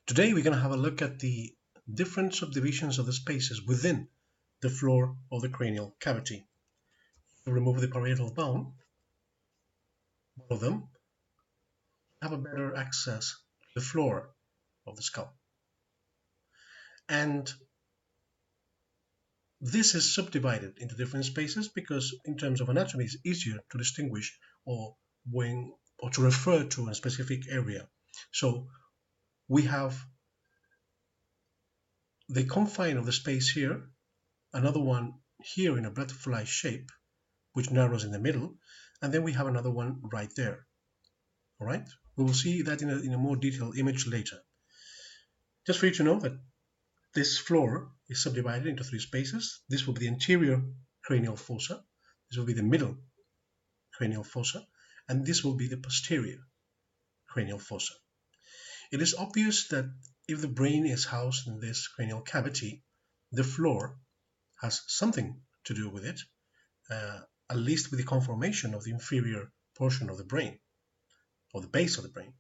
Today we're going to have a look at the different subdivisions of the spaces within the floor of the cranial cavity. To remove the parietal bone, one of them, have a better access to the floor of the skull. And this is subdivided into different spaces because in terms of anatomy it's easier to distinguish or to refer to a specific area. So we have the confine of the space here, another one here in a butterfly shape, which narrows in the middle, and then we have another one right there. All right, we will see that in a more detailed image later. Just for you to know that this floor is subdivided into three spaces. This will be the anterior cranial fossa, this will be the middle cranial fossa, and this will be the posterior cranial fossa. It is obvious that if the brain is housed in this cranial cavity, the floor has something to do with it, at least with the conformation of the inferior portion of the brain, or the base of the brain.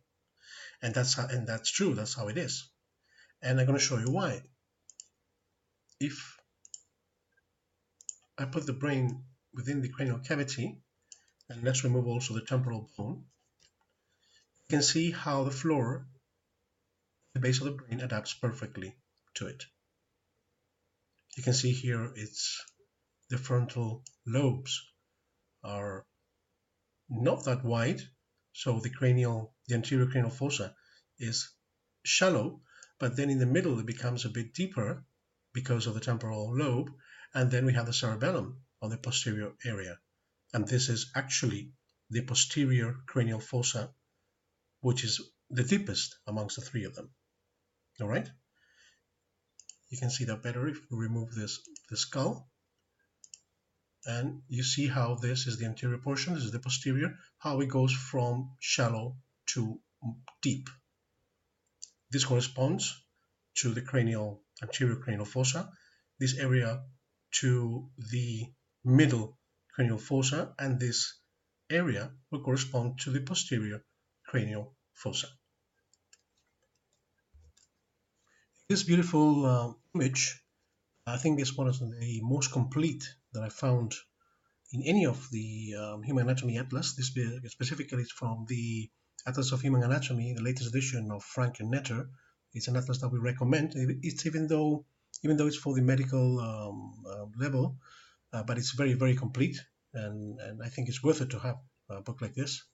And that's true, that's how it is. And I'm going to show you why. If I put the brain within the cranial cavity, and let's remove also the temporal bone, you can see how the floor, the base of the brain, adapts perfectly to it. You can see here the frontal lobes are not that wide, so the anterior cranial fossa is shallow, but then in the middle it becomes a bit deeper because of the temporal lobe, and then we have the cerebellum on the posterior area, and this is actually the posterior cranial fossa, which is the deepest amongst the three of them. All right, you can see that better if we remove the skull, and you see how this is the anterior portion, this is the posterior, how it goes from shallow to deep. This corresponds to the anterior cranial fossa, this area to the middle cranial fossa, and this area will correspond to the posterior cranial fossa. This beautiful image, I think, is one of the most complete that I found in any of the Human Anatomy Atlas. This specifically is from the Atlas of Human Anatomy, the latest edition of Frank and Netter. It's an atlas that we recommend. It's even though it's for the medical level, but it's very, very complete, and I think it's worth it to have a book like this.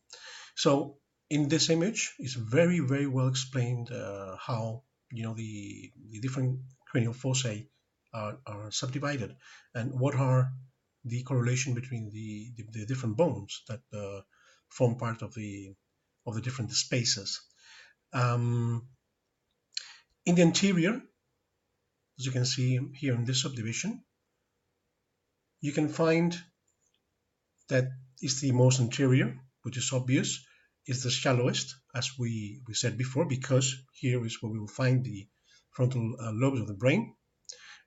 So in this image, it's very, very well explained how the different cranial fossae are subdivided, and what are the correlation between the different bones that form part of the different spaces. In the anterior, as you can see here in this subdivision, you can find that it's the most anterior, which is obvious. It's the shallowest, as we said before, because here is where we will find the frontal lobes of the brain,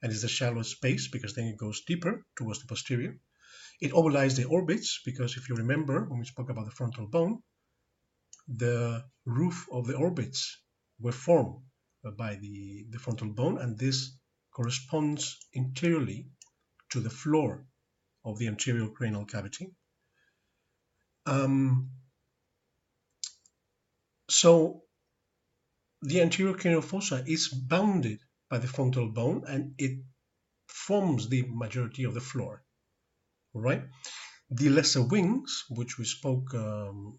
and it's the shallowest space because then it goes deeper towards the posterior. It overlies the orbits because if you remember when we spoke about the frontal bone, the roof of the orbits were formed by the frontal bone, and this corresponds interiorly to the floor of the anterior cranial cavity. So the anterior cranial fossa is bounded by the frontal bone, and it forms the majority of the floor. Right? The lesser wings, which we spoke when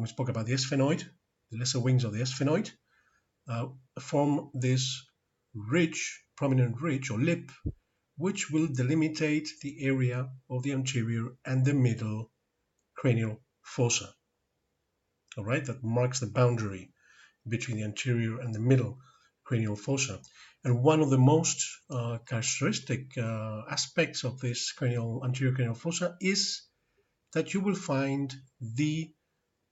we spoke about the sphenoid, the lesser wings of the sphenoid form this ridge, prominent ridge or lip, which will delimitate the area of the anterior and the middle cranial fossa. All right, that marks the boundary between the anterior and the middle cranial fossa. And one of the most characteristic aspects of this anterior cranial fossa is that you will find in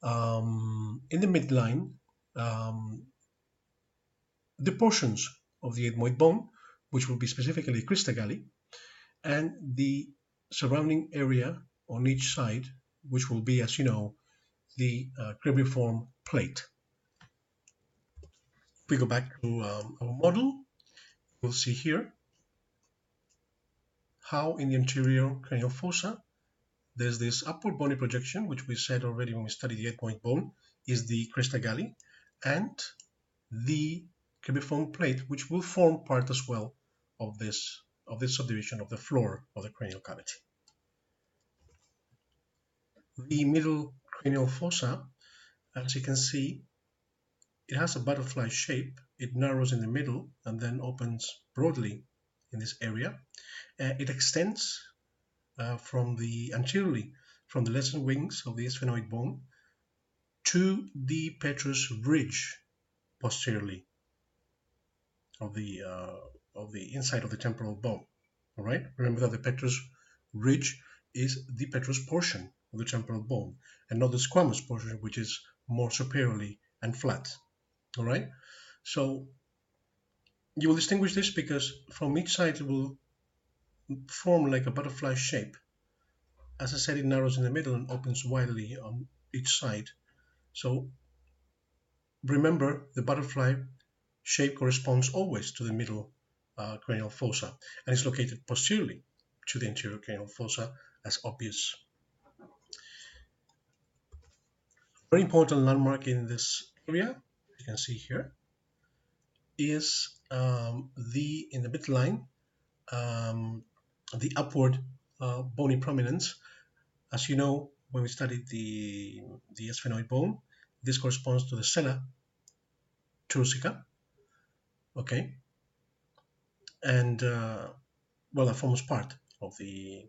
the midline the portions of the ethmoid bone, which will be specifically crista galli, and the surrounding area on each side, which will be, as you know, the cribriform plate. we go back to our model, we'll see here how in the anterior cranial fossa there's this upward bony projection, which we said already when we studied the 8-point bone, is the crista galli, and the cribriform plate, which will form part as well of this subdivision of the floor of the cranial cavity. The middle cranial fossa, as you can see, it has a butterfly shape. It narrows in the middle and then opens broadly in this area. It extends from the anteriorly from the lesser wings of the sphenoid bone to the Petrus Ridge posteriorly of the inside of the temporal bone. All right. Remember that the Petrus Ridge is the petrous portion of the temporal bone, and not the squamous portion, which is more superiorly and flat. All right. So you will distinguish this because from each side it will form like a butterfly shape. As I said, it narrows in the middle and opens widely on each side. So remember, the butterfly shape corresponds always to the middle cranial fossa, and is located posteriorly to the anterior cranial fossa, as obvious. Very important landmark in this area, you can see here, is in the midline, the upward bony prominence. As you know, when we studied the sphenoid bone, this corresponds to the sella turcica. Okay, and well, that forms part of the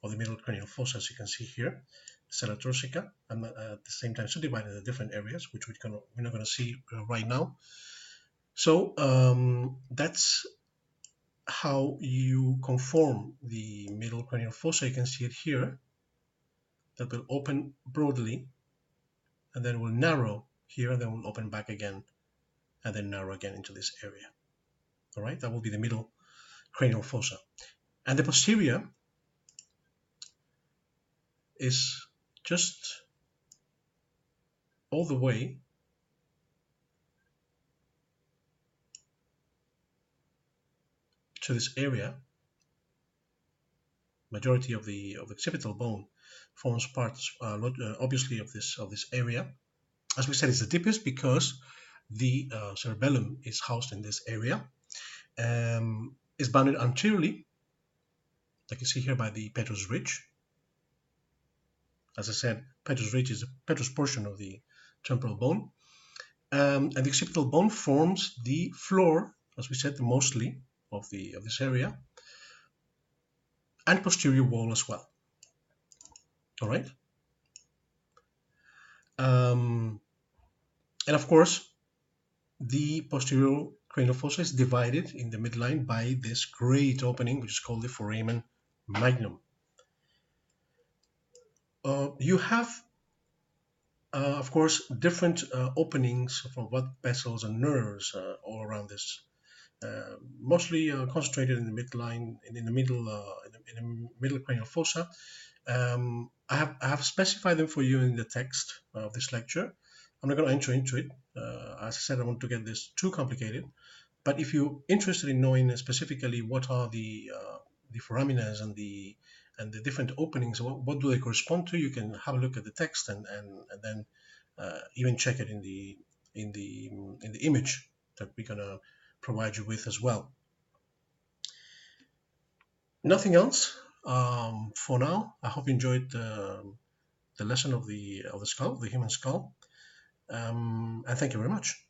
middle cranial fossa, as you can see here, sella turcica, and at the same time subdivided into different areas, which we're not going to see right now. So that's how you conform the middle cranial fossa. You can see it here, that will open broadly and then will narrow here, and then will open back again and then narrow again into this area. All right, that will be the middle cranial fossa. And the posterior is just all the way to this area. Majority of the occipital bone forms part, obviously, of this area. As we said, it's the deepest because the cerebellum is housed in this area. Is bounded anteriorly, like you see here, by the Petrus Ridge. As I said, Petrus Ridge is the petrous portion of the temporal bone, and the occipital bone forms the floor, as we said, mostly of this area, and posterior wall as well. All right, and of course, the posterior cranial fossa is divided in the midline by this great opening, which is called the Foramen Magnum. You have, of course, different openings from blood vessels and nerves all around this, mostly concentrated in the midline, in the middle cranial fossa. I have specified them for you in the text of this lecture. I'm not going to enter into it. As I said, I don't want to get this too complicated. But if you're interested in knowing specifically what are the foraminas and the different openings, what do they correspond to, you can have a look at the text and then even check it in the image that we're gonna provide you with as well. Nothing else for now. I hope you enjoyed the lesson of the skull, the human skull, and thank you very much.